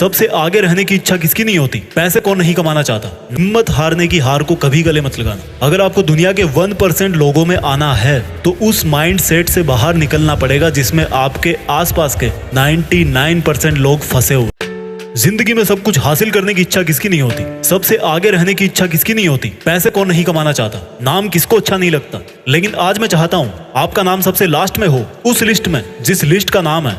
सबसे आगे रहने की इच्छा किसकी नहीं होती? पैसे कौन नहीं कमाना चाहता? हिम्मत हारने की हार को कभी गले मत लगाना। अगर आपको दुनिया के 1% लोगों में आना है तो उस माइंड सेट से बाहर निकलना पड़ेगा जिसमें आपके आसपास के 99% लोग फंसे हुए। जिंदगी में सब कुछ हासिल करने की इच्छा किसकी नहीं होती? सबसे आगे रहने की इच्छा किसकी नहीं होती? पैसे कौन नहीं कमाना चाहता? नाम किसको अच्छा नहीं लगता? लेकिन आज मैं चाहता हूँ आपका नाम सबसे लास्ट में हो, उस लिस्ट में जिस लिस्ट का नाम है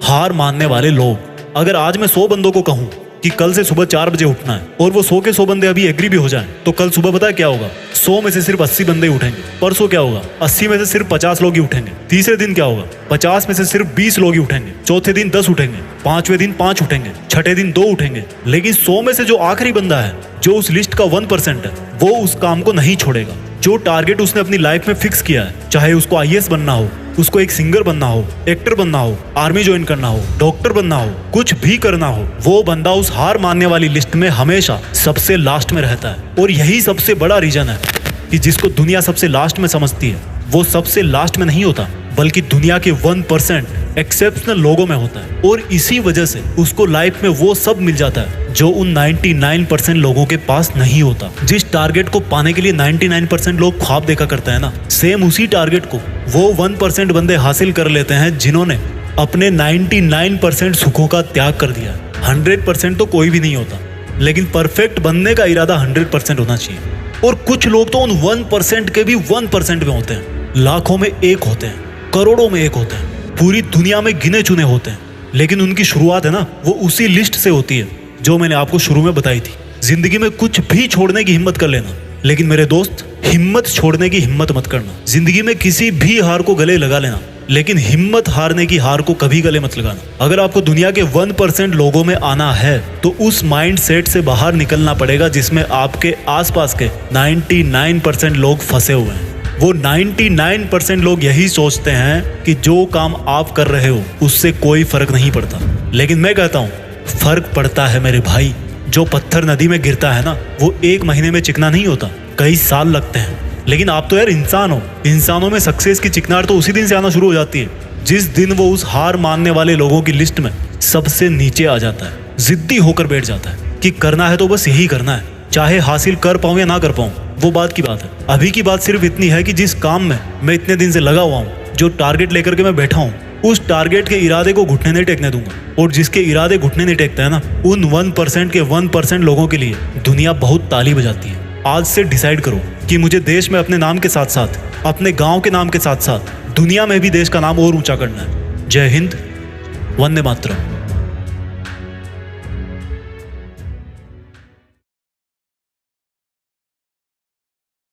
हार मानने वाले लोग। अगर आज मैं 100 बंदों को कहूं कि कल से सुबह 4 बजे उठना है और वो 100 के 100 बंदे अभी एग्री भी हो जाएं, तो कल सुबह पता है क्या होगा? 100 में से सिर्फ 80 बंदे उठेंगे। परसों क्या होगा? 80 में से सिर्फ 50 लोग ही उठेंगे। तीसरे दिन क्या होगा? 50 में से सिर्फ 20 लोग ही उठेंगे। चौथे दिन 10 उठेंगे। पांचवें दिन 5 उठेंगे। छठे दिन 2 उठेंगे। लेकिन 100 में से जो आखिरी बंदा है, जो उस लिस्ट का 1% है, वो उस काम को नहीं छोड़ेगा। जो टारगेट उसने अपनी लाइफ में फिक्स किया है, चाहे उसको IAS बनना हो, उसको एक सिंगर बनना हो, एक्टर बनना हो, आर्मी ज्वाइन करना हो, डॉक्टर बनना हो, कुछ भी करना हो, वो बंदा उस हार मानने वाली लिस्ट में हमेशा सबसे लास्ट में रहता है। और यही सबसे बड़ा रीजन है कि जिसको दुनिया सबसे लास्ट में समझती है, वो सबसे लास्ट में नहीं होता, बल्कि दुनिया के 1% एक्सेप्शनल लोगों में होता है। और इसी वजह से उसको लाइफ में वो सब मिल जाता है जो उन 99% लोगों के पास नहीं होता। जिस टारगेट को पाने के लिए 99% लोग ख्वाब देखा करते हैं ना, सेम उसी टारगेट को वो 1% बंदे हासिल कर लेते हैं जिन्होंने अपने 99% सुखों का त्याग कर दिया। 100% तो कोई भी नहीं होता, लेकिन परफेक्ट बनने का इरादा 100% होना चाहिए। और कुछ लोग तो उन 1% के भी 1% में होते हैं, लाखों में एक होते हैं, करोड़ों में एक होते हैं, पूरी दुनिया में गिने चुने होते हैं। लेकिन उनकी शुरुआत है ना, वो उसी लिस्ट से होती है जो मैंने आपको शुरू में बताई थी। जिंदगी में कुछ भी छोड़ने की हिम्मत कर लेना, लेकिन मेरे दोस्त, हिम्मत छोड़ने की हिम्मत मत करना। जिंदगी में किसी भी हार को गले लगा लेना, लेकिन हिम्मत हारने की हार को कभी गले मत लगाना। अगर आपको दुनिया के 1% लोगों में आना है तो उस माइंड सेट से बाहर निकलना पड़ेगा जिसमें आपके आसपास के 99% लोग फंसे हुए हैं। वो 99% लोग यही सोचते हैं कि जो काम आप कर रहे हो उससे कोई फर्क नहीं पड़ता। लेकिन मैं कहता हूँ फर्क पड़ता है मेरे भाई। जो पत्थर नदी में गिरता है ना, वो 1 महीने में चिकना नहीं होता, कई साल लगते हैं। लेकिन आप तो यार इंसान हो, इंसानों में सक्सेस की चिकनार तो उसी दिन से आना शुरू हो जाती है जिस दिन वो उस हार मानने वाले लोगों की लिस्ट में सबसे नीचे आ जाता है, जिद्दी होकर बैठ जाता है कि करना है तो बस यही करना है, चाहे हासिल कर पाऊं या ना कर पाऊं, वो बात की बात है। अभी की बात सिर्फ इतनी है कि जिस काम में मैं इतने दिन से लगा हुआ हूँ, जो टारगेट लेकर के मैं बैठा हूँ, उस टारगेट के इरादे को घुटने नहीं टेकने दूंगा। और जिसके इरादे घुटने नहीं टेकते हैं ना, उन 1% के 1% लोगों के लिए दुनिया बहुत ताली बजाती है। आज से डिसाइड करो कि मुझे देश में अपने नाम के साथ साथ, अपने गांव के नाम के साथ साथ दुनिया में भी देश का नाम और ऊंचा करना है। जय हिंद, वंदे मातरम।